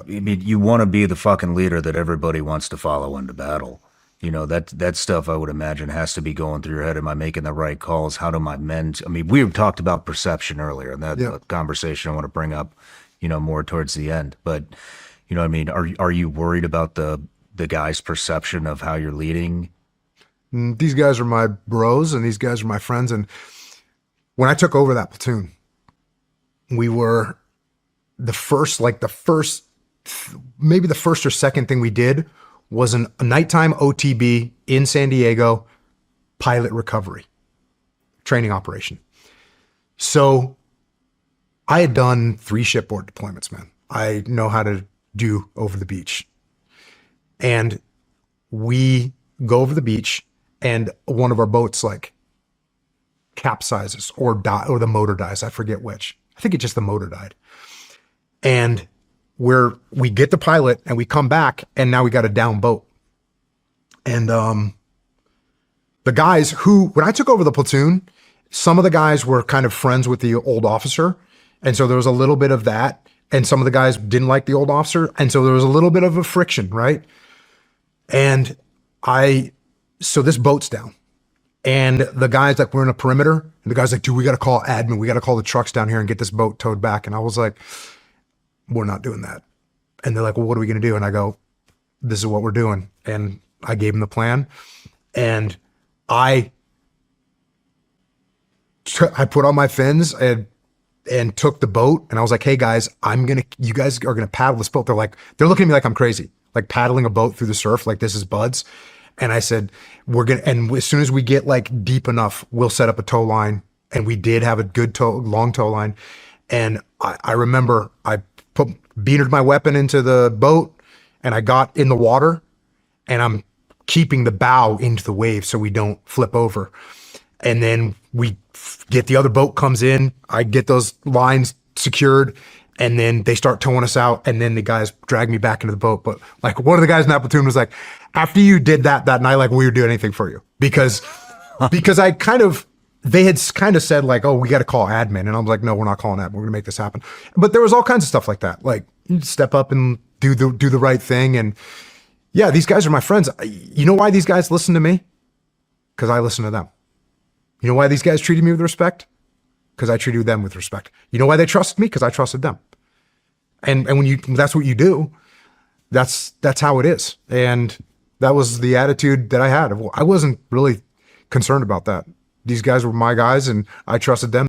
I mean, you want to be the fucking leader that everybody wants to follow into battle. That stuff I would imagine has to be going through your head. Am I making the right calls? How do my men? I mean, we talked about perception earlier, and that Yeah. conversation I want to bring up, more towards the end. But, what I mean, are you worried about the guy's perception of how you're leading? These guys are my bros and these guys are my friends. And when I took over that platoon, we were maybe the first or second thing we did was a nighttime OTB in San Diego, pilot recovery training operation. So I had done 3 shipboard deployments, man. I know how to do over the beach. And we go over the beach and one of our boats like capsizes or the motor dies. I forget which. I think it's just the motor died. And we get the pilot and we come back and now we got a down boat. And the guys when I took over the platoon, some of the guys were kind of friends with the old officer. And so there was a little bit of that. And some of the guys didn't like the old officer. And so there was a little bit of a friction, right? And so this boat's down. And the guys, like, we're in a perimeter. And the guy's like, dude, we got to call admin. We got to call the trucks down here and get this boat towed back. And I was like, we're not doing that. And they're like, well, what are we going to do? And I go, this is what we're doing. And I gave them the plan. And I put on my fins and took the boat. And I was like, hey guys, you guys are going to paddle this boat. They're looking at me like I'm crazy, like paddling a boat through the surf. Like, this is buds. And I said, and as soon as we get like deep enough, we'll set up a tow line. And we did have a good long tow line. And I remember I beanered my weapon into the boat and I got in the water and I'm keeping the bow into the wave so we don't flip over. And then we get the other boat comes in, I get those lines secured, and then they start towing us out, and then the guys drag me back into the boat. But like, one of the guys in that platoon was like, after you did that night, like, we would do anything for you. Because they had kind of said like, oh, we got to call admin. And I was like, no, we're not calling admin. We're going to make this happen. But there was all kinds of stuff like that. Like, you step up and do the right thing. And yeah, these guys are my friends. You know why these guys listen to me? Because I listen to them. You know why these guys treated me with respect? Because I treated them with respect. You know why they trusted me? Because I trusted them. And when that's what you do, that's how it is. And that was the attitude that I had. I wasn't really concerned about that. These guys were my guys and I trusted them.